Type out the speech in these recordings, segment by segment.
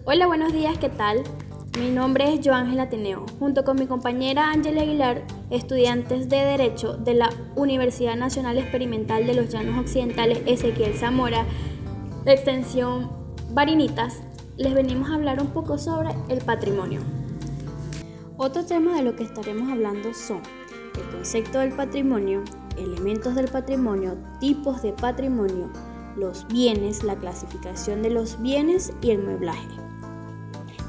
Hola, buenos días, ¿qué tal? Mi nombre es Joángela Ateneo. Junto con mi compañera Ángela Aguilar, estudiantes de Derecho de la Universidad Nacional Experimental de los Llanos Occidentales Ezequiel Zamora, extensión Barinitas, les venimos a hablar un poco sobre el patrimonio. Otro tema de lo que estaremos hablando son el concepto del patrimonio, elementos del patrimonio, tipos de patrimonio, los bienes, la clasificación de los bienes y el mueblaje.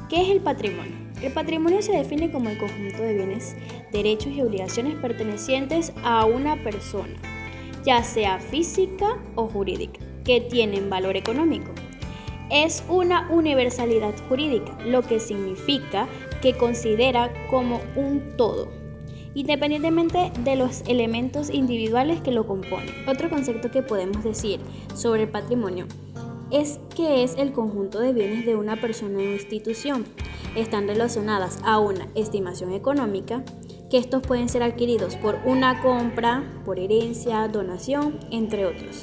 ¿Qué es el patrimonio? El patrimonio se define como el conjunto de bienes, derechos y obligaciones pertenecientes a una persona, ya sea física o jurídica, que tienen valor económico. Es una universalidad jurídica, lo que significa que considera como un todo, independientemente de los elementos individuales que lo componen. Otro concepto que podemos decir sobre el patrimonio es que es el conjunto de bienes de una persona o institución. Están relacionadas a una estimación económica, que estos pueden ser adquiridos por una compra, por herencia, donación, entre otros.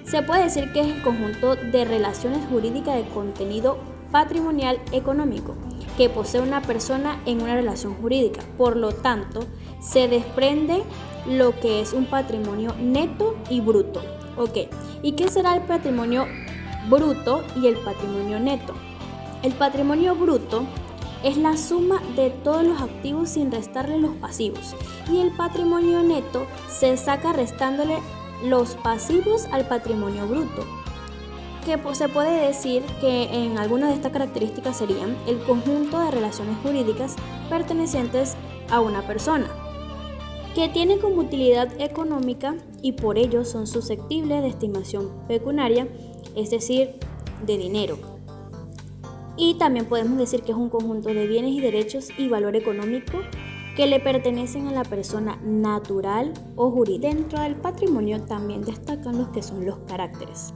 Se puede decir que es el conjunto de relaciones jurídicas de contenido patrimonial económico que posee una persona en una relación jurídica. Por lo tanto, se desprende lo que es un patrimonio neto y bruto. ¿Y qué será el patrimonio bruto y el patrimonio neto? El patrimonio bruto es la suma de todos los activos sin restarle los pasivos, y el patrimonio neto se saca restándole los pasivos al patrimonio bruto, que se puede decir que en algunas de estas características serían el conjunto de relaciones jurídicas pertenecientes a una persona, que tiene como utilidad económica y por ello son susceptibles de estimación pecuniaria, es decir, de dinero. Y también podemos decir que es un conjunto de bienes y derechos y valor económico que le pertenecen a la persona natural o jurídica. Dentro del patrimonio también destacan los que son los caracteres.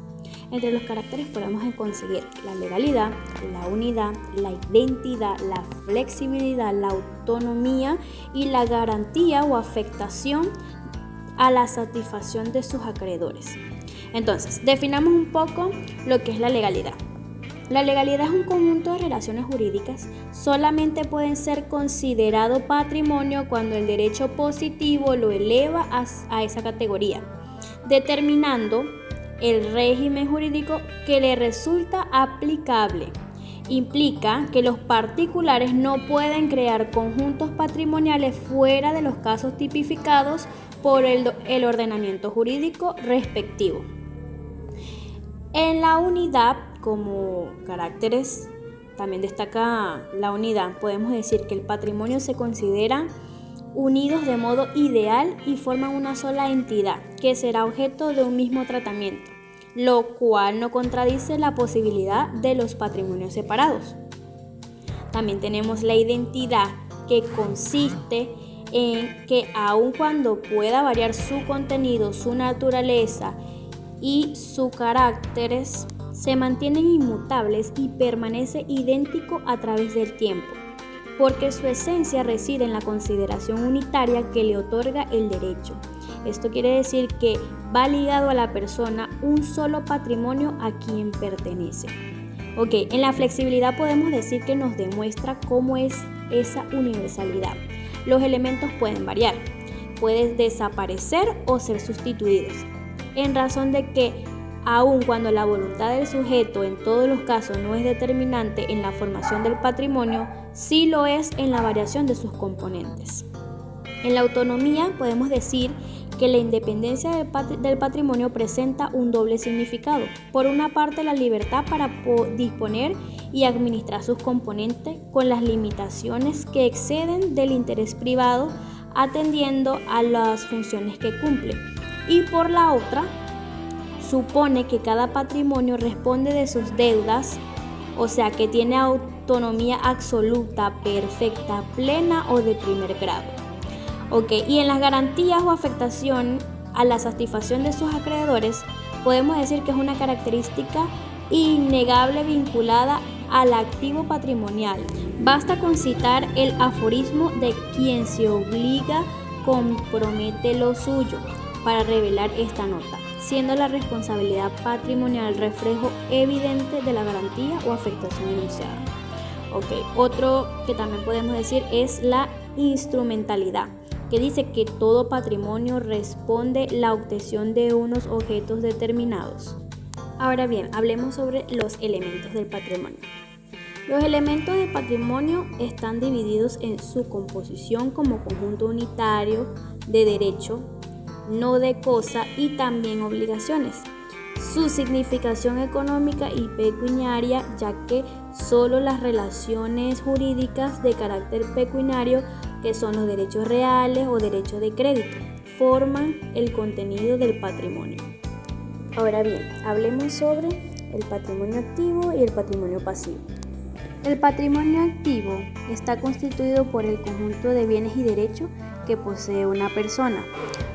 Entre los caracteres podemos conseguir la legalidad, la unidad, la identidad, la flexibilidad, la autonomía y la garantía o afectación a la satisfacción de sus acreedores. Entonces, definamos un poco lo que es la legalidad. La legalidad es un conjunto de relaciones jurídicas. Solamente pueden ser considerado patrimonio cuando el derecho positivo lo eleva a esa categoría, determinando el régimen jurídico que le resulta aplicable. Implica que los particulares no pueden crear conjuntos patrimoniales fuera de los casos tipificados por el ordenamiento jurídico respectivo. En la unidad, como caracteres, también destaca la unidad. Podemos decir que el patrimonio se considera unidos de modo ideal y forman una sola entidad que será objeto de un mismo tratamiento, lo cual no contradice la posibilidad de los patrimonios separados. También tenemos la identidad, que consiste en que aun cuando pueda variar su contenido, su naturaleza y sus caracteres, se mantienen inmutables y permanece idéntico a través del tiempo, porque su esencia reside en la consideración unitaria que le otorga el derecho. Esto quiere decir que va ligado a la persona un solo patrimonio a quien pertenece. En la flexibilidad podemos decir que nos demuestra cómo es esa universalidad. Los elementos pueden variar, pueden desaparecer o ser sustituidos, en razón de que aun cuando la voluntad del sujeto en todos los casos no es determinante en la formación del patrimonio, sí lo es en la variación de sus componentes. En la autonomía podemos decir que la independencia del patrimonio presenta un doble significado. Por una parte, la libertad para disponer y administrar sus componentes con las limitaciones que exceden del interés privado, atendiendo a las funciones que cumple. Y por la otra, supone que cada patrimonio responde de sus deudas, o sea que tiene autonomía absoluta, perfecta, plena o de primer grado. Y en las garantías o afectación a la satisfacción de sus acreedores, podemos decir que es una característica innegable vinculada al activo patrimonial. Basta con citar el aforismo de quien se obliga compromete lo suyo para revelar esta nota. siendo la responsabilidad patrimonial reflejo evidente de la garantía o afectación enunciada. Otro que también podemos decir es la instrumentalidad, que dice que todo patrimonio responde la obtención de unos objetos determinados. Ahora bien, hablemos sobre los elementos del patrimonio. Los elementos del patrimonio están divididos en su composición como conjunto unitario de derecho, no de cosa y también obligaciones. Su significación económica y pecuniaria, ya que solo las relaciones jurídicas de carácter pecuniario, que son los derechos reales o derechos de crédito, forman el contenido del patrimonio. Ahora bien, hablemos sobre el patrimonio activo y el patrimonio pasivo. El patrimonio activo está constituido por el conjunto de bienes y derechos que posee una persona.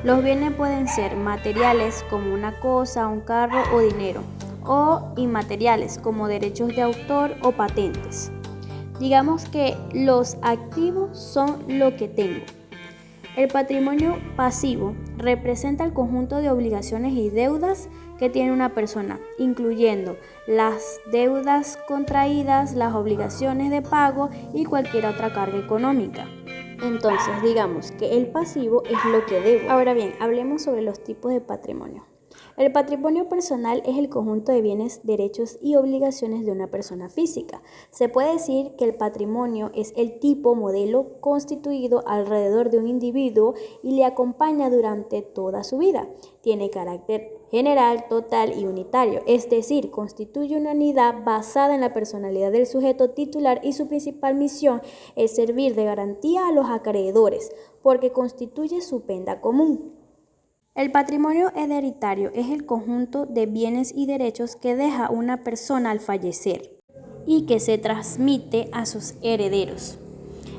Los bienes pueden ser materiales como una cosa, un carro o dinero, o inmateriales como derechos de autor o patentes. Digamos que los activos son lo que tengo. El patrimonio pasivo representa el conjunto de obligaciones y deudas que tiene una persona, incluyendo las deudas contraídas, las obligaciones de pago y cualquier otra carga económica. Entonces, digamos que el pasivo es lo que debo. Ahora bien, hablemos sobre los tipos de patrimonio. El patrimonio personal es el conjunto de bienes, derechos y obligaciones de una persona física. Se puede decir que el patrimonio es el tipo modelo constituido alrededor de un individuo y le acompaña durante toda su vida. Tiene carácter general, total y unitario, es decir, constituye una unidad basada en la personalidad del sujeto titular y su principal misión es servir de garantía a los acreedores, porque constituye su penda común. El patrimonio hereditario es el conjunto de bienes y derechos que deja una persona al fallecer y que se transmite a sus herederos.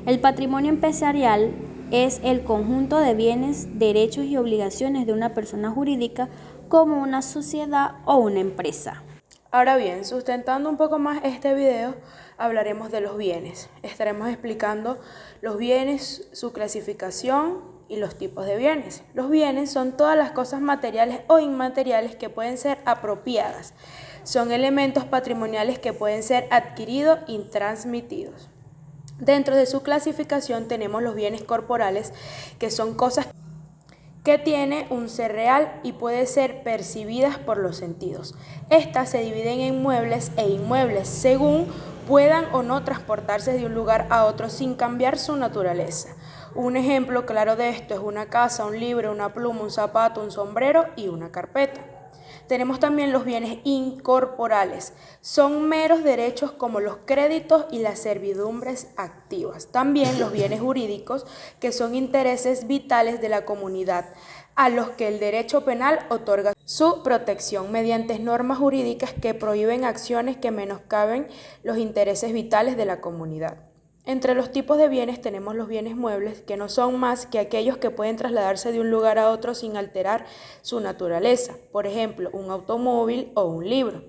El patrimonio empresarial es el conjunto de bienes, derechos y obligaciones de una persona jurídica como una sociedad o una empresa. Ahora bien, sustentando un poco más este video, hablaremos de los bienes. Estaremos explicando los bienes, su clasificación y los tipos de bienes. Los bienes son todas las cosas materiales o inmateriales que pueden ser apropiadas. Son elementos patrimoniales que pueden ser adquiridos y transmitidos. Dentro de su clasificación tenemos los bienes corporales, que son cosas que tiene un ser real y puede ser percibidas por los sentidos. Estas se dividen en muebles e inmuebles, según puedan o no transportarse de un lugar a otro sin cambiar su naturaleza. Un ejemplo claro de esto es una casa, un libro, una pluma, un zapato, un sombrero y una carpeta. Tenemos también los bienes incorporales. Son meros derechos como los créditos y las servidumbres activas. También los bienes jurídicos, que son intereses vitales de la comunidad, a los que el derecho penal otorga su protección mediante normas jurídicas que prohíben acciones que menoscaben los intereses vitales de la comunidad. Entre los tipos de bienes tenemos los bienes muebles, que no son más que aquellos que pueden trasladarse de un lugar a otro sin alterar su naturaleza, por ejemplo, un automóvil o un libro.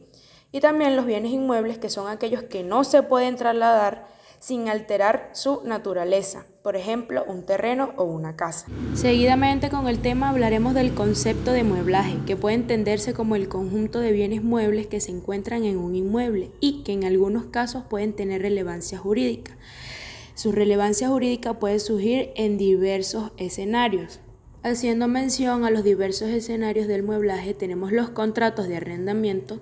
Y también los bienes inmuebles, que son aquellos que no se pueden trasladar sin alterar su naturaleza, por ejemplo, un terreno o una casa. Seguidamente con el tema hablaremos del concepto de mueblaje, que puede entenderse como el conjunto de bienes muebles que se encuentran en un inmueble y que en algunos casos pueden tener relevancia jurídica. Su relevancia jurídica puede surgir en diversos escenarios. Haciendo mención a los diversos escenarios del mueblaje, tenemos los contratos de arrendamiento,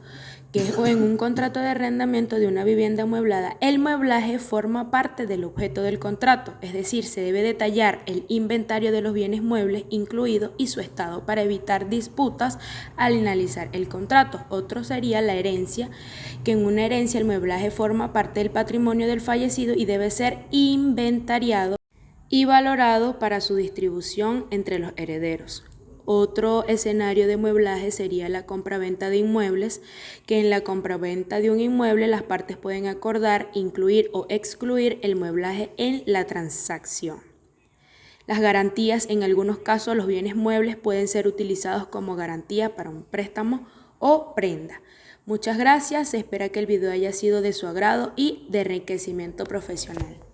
que en un contrato de arrendamiento de una vivienda amueblada, el mueblaje forma parte del objeto del contrato, es decir, se debe detallar el inventario de los bienes muebles incluido y su estado para evitar disputas al analizar el contrato. Otro sería la herencia, que en una herencia el mueblaje forma parte del patrimonio del fallecido y debe ser inventariado y valorado para su distribución entre los herederos. Otro escenario de mueblaje sería la compraventa de inmuebles, que en la compraventa de un inmueble las partes pueden acordar incluir o excluir el mueblaje en la transacción. Las garantías, en algunos casos los bienes muebles pueden ser utilizados como garantía para un préstamo o prenda. Muchas gracias, se espera que el video haya sido de su agrado y de enriquecimiento profesional.